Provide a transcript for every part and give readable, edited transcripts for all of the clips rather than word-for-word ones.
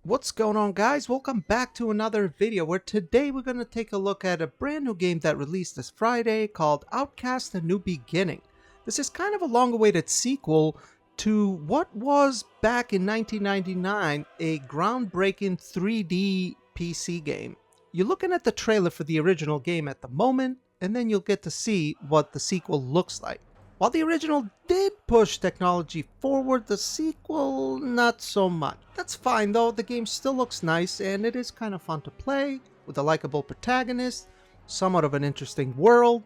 What's going on, guys? Welcome back to another video where today we're going to take a look at a brand new game that released this Friday called Outcast: A New Beginning. This is kind of a long-awaited sequel to what was back in 1999 a groundbreaking 3D PC game. You're looking at the trailer for the original game at the moment, and then you'll get to see what the sequel looks like. While the original did push technology forward, the sequel not so much. That's fine though, the game still looks nice and it is kind of fun to play, with a likable protagonist, somewhat of an interesting world.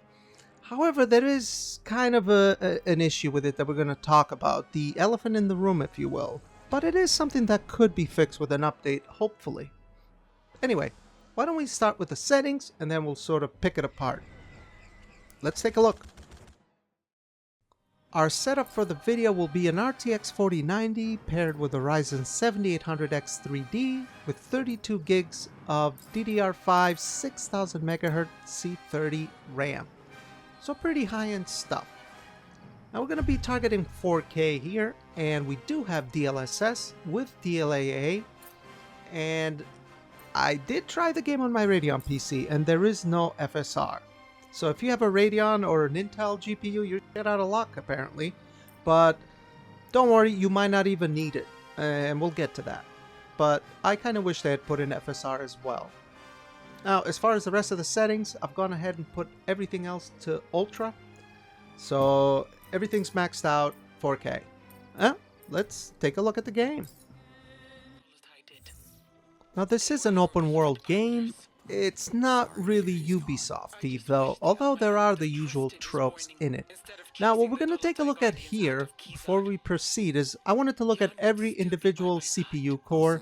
However, there is kind of an issue with it that we're going to talk about, the elephant in the room if you will. But it is something that could be fixed with an update, hopefully. Anyway, why don't we start with the settings and then we'll sort of pick it apart. Let's take a look. Our setup for the video will be an RTX 4090 paired with a Ryzen 7800X 3D with 32 gigs of DDR5 6000 MHz C30 RAM. So pretty high-end stuff. Now we're going to be targeting 4K here, and we do have DLSS with DLAA, and I did try the game on my Radeon PC and there is no FSR. So if you have a Radeon or an Intel GPU, you're shit out of luck apparently. But don't worry, you might not even need it. And we'll get to that. But I kind of wish they had put in FSR as well. Now, as far as the rest of the settings, I've gone ahead and put everything else to Ultra. So everything's maxed out 4K. Let's take a look at the game. Now this is an open world game. It's not really Ubisoft-y though, although there are the usual tropes in it. Now what we're going to take a look at here, before we proceed, is I wanted to look at every individual CPU core,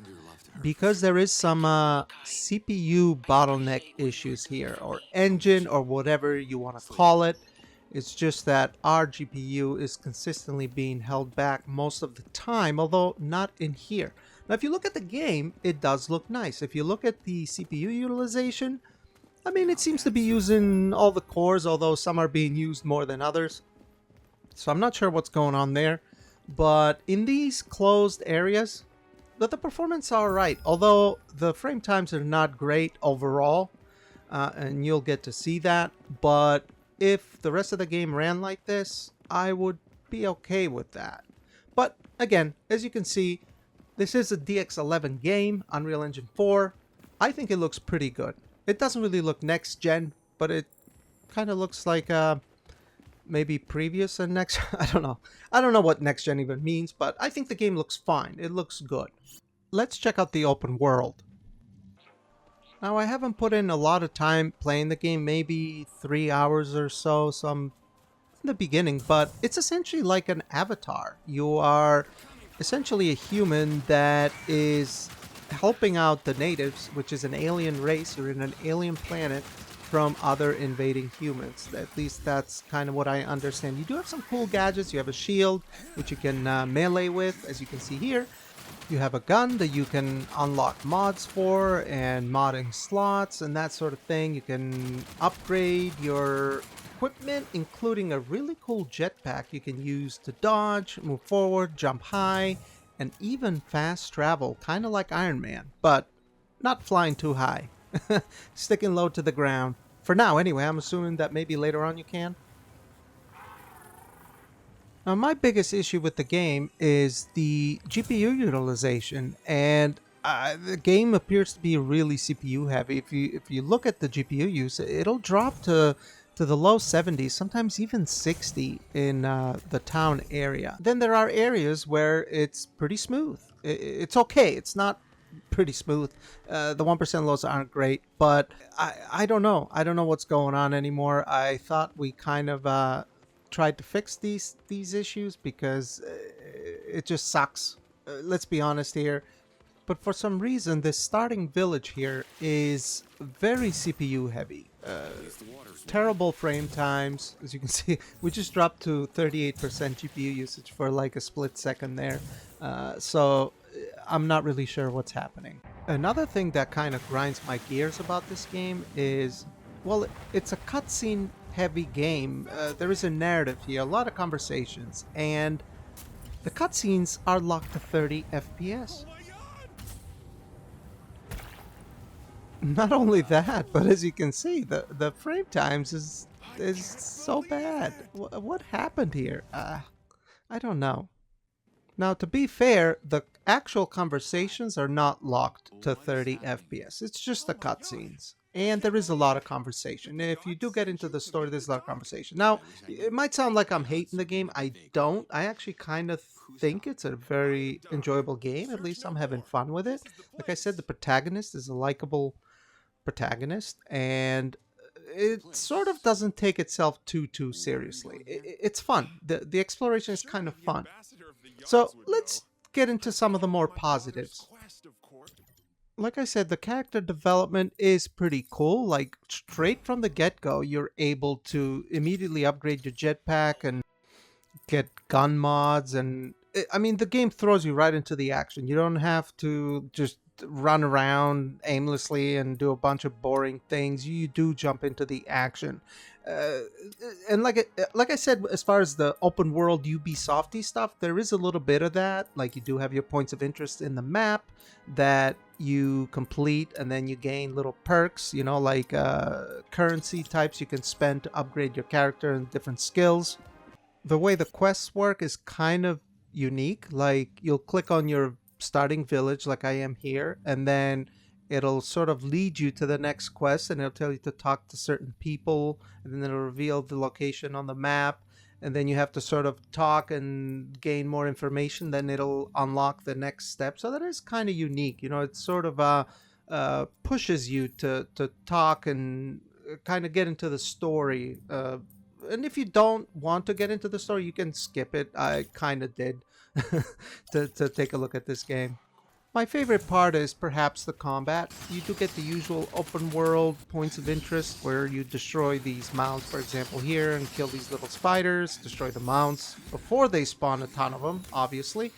because there is some CPU bottleneck issues here, or engine, or whatever you want to call it. It's just that our GPU is consistently being held back most of the time, although not in here. Now, if you look at the game, it does look nice. If you look at the CPU utilization, I mean, it seems to be using all the cores, although some are being used more than others. So I'm not sure what's going on there. But in these closed areas, the performance is alright, although the frame times are not great overall, and you'll get to see that. But if the rest of the game ran like this, I would be okay with that. But again, as you can see, this is a DX11 game, Unreal Engine 4. I think it looks pretty good. It doesn't really look next gen, but it kind of looks like maybe previous and next. I don't know. I don't know what next gen even means, but I think the game looks fine. It looks good. Let's check out the open world. Now I haven't put in a lot of time playing the game, maybe 3 hours or so, some in the beginning, but it's essentially like an avatar. You are essentially a human that is helping out the natives, which is an alien race. You're in an alien planet from other invading humans. At least that's kind of what I understand. You do have some cool gadgets. You have a shield, which you can melee with, as you can see here. You have a gun that you can unlock mods for, and modding slots and that sort of thing. You can upgrade your equipment, including a really cool jetpack you can use to dodge, move forward, jump high, and even fast travel, kind of like Iron Man, but not flying too high. Sticking low to the ground. For now, anyway. I'm assuming that maybe later on you can. Now, my biggest issue with the game is the GPU utilization, and the game appears to be really CPU heavy. If you look at the GPU use, it'll drop to the low 70s, sometimes even 60 in the town area. Then there are areas where it's pretty smooth. It's okay. It's not pretty smooth. The 1% lows aren't great, but I don't know. I don't know what's going on anymore. I thought we kind of tried to fix these issues because it just sucks. Let's be honest here. But for some reason, this starting village here is very CPU heavy. Terrible frame times. As you can see, we just dropped to 38% GPU usage for like a split second there. So I'm not really sure what's happening. Another thing that kind of grinds my gears about this game is, well, it's a cutscene heavy game. There is a narrative here, a lot of conversations, and the cutscenes are locked to 30 FPS. Not only that, but as you can see, the frame times is so bad. What happened here? I don't know. Now, to be fair, the actual conversations are not locked to 30 FPS. It's just the cutscenes. And there is a lot of conversation. If you do get into the story, there's a lot of conversation. Now, it might sound like I'm hating the game. I don't. I actually kind of think it's a very enjoyable game. At least I'm having fun with it. Like I said, the protagonist is a likable protagonist, and it sort of doesn't take itself too seriously. It's fun. The exploration is kind of fun. So let's get into some of the more positives. Like I said, the character development is pretty cool. Like straight from the get-go, you're able to immediately upgrade your jetpack and get gun mods, and I mean the game throws you right into the action. You don't have to just run around aimlessly and do a bunch of boring things. You do jump into the action. uh, and like I said, as far as the open world Ubisofty stuff, there is a little bit of that. Like you do have your points of interest in the map that you complete, and then you gain little perks, you know, like currency types you can spend to upgrade your character and different skills. The way the quests work is kind of unique. Like you'll click on your starting village like I am here, and then it'll sort of lead you to the next quest, and it'll tell you to talk to certain people, and then it'll reveal the location on the map, and then you have to sort of talk and gain more information, then it'll unlock the next step. So that is kind of unique. You know, it sort of pushes you to talk and kind of get into the story. And if you don't want to get into the story, you can skip it. I kind of did to take a look at this game. My favorite part is perhaps the combat. You do get the usual open world points of interest where you destroy these mounts, for example, here, and kill these little spiders, destroy the mounts before they spawn a ton of them, obviously.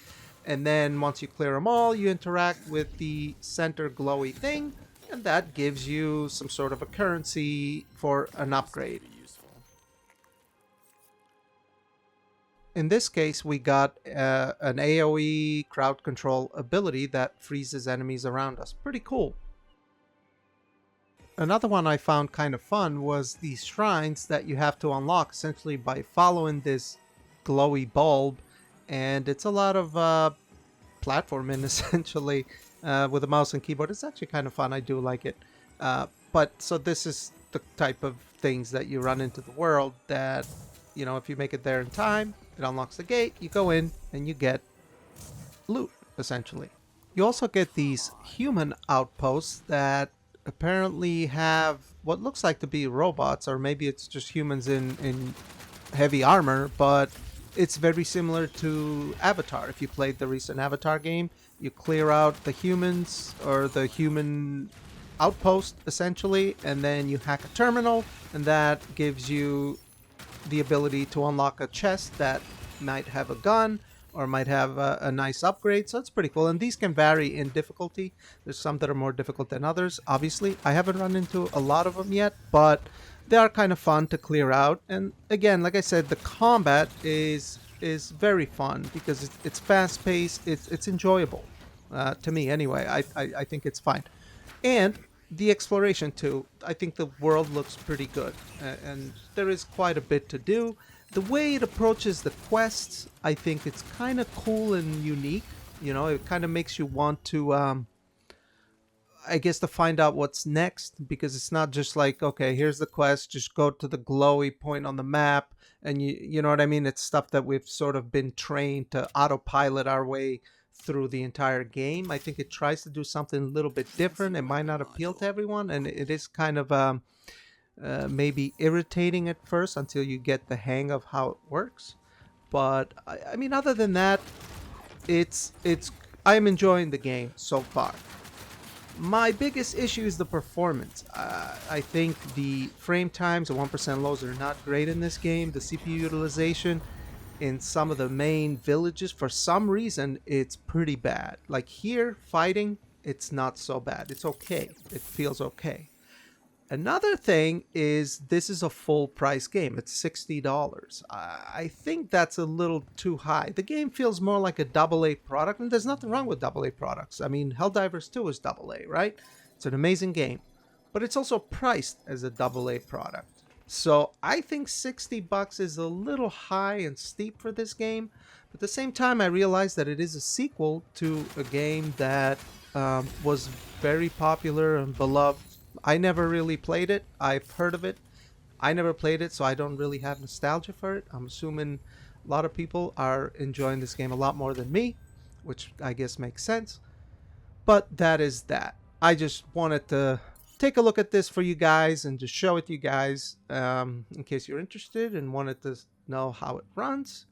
And then once you clear them all, you interact with the center glowy thing, and that gives you some sort of a currency for an upgrade. In this case, we got an AoE crowd control ability that freezes enemies around us. Pretty cool. Another one I found kind of fun was these shrines that you have to unlock essentially by following this glowy bulb. And it's a lot of platforming essentially with a mouse and keyboard. It's actually kind of fun. I do like it. But so this is the type of things that you run into the world that, you know, if you make it there in time, it unlocks the gate, you go in, and you get loot, essentially. You also get these human outposts that apparently have what looks like to be robots, or maybe it's just humans in heavy armor, but it's very similar to Avatar. If you played the recent Avatar game, you clear out the humans, or the human outpost, essentially, and then you hack a terminal, and that gives you the ability to unlock a chest that might have a gun or might have a nice upgrade. So it's pretty cool, and these can vary in difficulty. There's some that are more difficult than others. Obviously, I haven't run into a lot of them yet, but they are kind of fun to clear out. And again, like I said, the combat is very fun because it's fast paced. It's enjoyable to me anyway. I think it's fine. And the exploration too, I think the world looks pretty good, and there is quite a bit to do. The way it approaches the quests, I think it's kind of cool and unique. You know, it kind of makes you want to, I guess, to find out what's next, because it's not just like, okay, here's the quest, just go to the glowy point on the map, and you know what I mean? It's stuff that we've sort of been trained to autopilot our way through the entire game. I think it tries to do something a little bit different. It might not appeal to everyone, and it is kind of maybe irritating at first until you get the hang of how it works. But I mean, other than that, it's I'm enjoying the game so far. My biggest issue is the performance. I think the frame times at 1% lows are not great in this game. The CPU utilization in some of the main villages, for some reason, it's pretty bad. Like here, fighting, it's not so bad. It's okay. It feels okay. Another thing is this is a full price game. It's $60. I think that's a little too high. The game feels more like a AA product, and there's nothing wrong with AA products. I mean, Helldivers 2 is AA, right? It's an amazing game. but it's also priced as a AA product. So I think 60 bucks is a little high and steep for this game. But at the same time, I realized that it is a sequel to a game that was very popular and beloved. I never really played it. I've heard of it. I never played it, so I don't really have nostalgia for it. I'm assuming a lot of people are enjoying this game a lot more than me, which I guess makes sense. But that is that. I just wanted to take a look at this for you guys and just show it to you guys in case you're interested and wanted to know how it runs.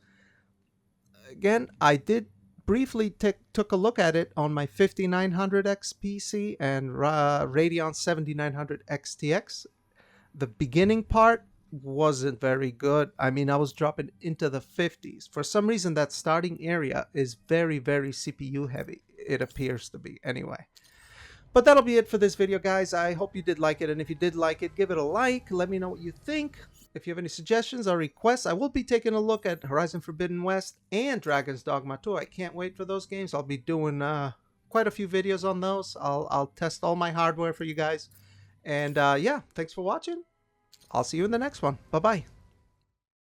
Again, I did briefly took a look at it on my 5900X PC and Radeon 7900 XTX. The beginning part wasn't very good. I mean, I was dropping into the 50s. For some reason, that starting area is very, very CPU heavy. It appears to be anyway. But that'll be it for this video, guys. I hope you did like it. And if you did like it, give it a like. Let me know what you think. If you have any suggestions or requests, I will be taking a look at Horizon Forbidden West and Dragon's Dogma 2. I can't wait for those games. I'll be doing quite a few videos on those. I'll test all my hardware for you guys. And yeah, thanks for watching. I'll see you in the next one. Bye-bye.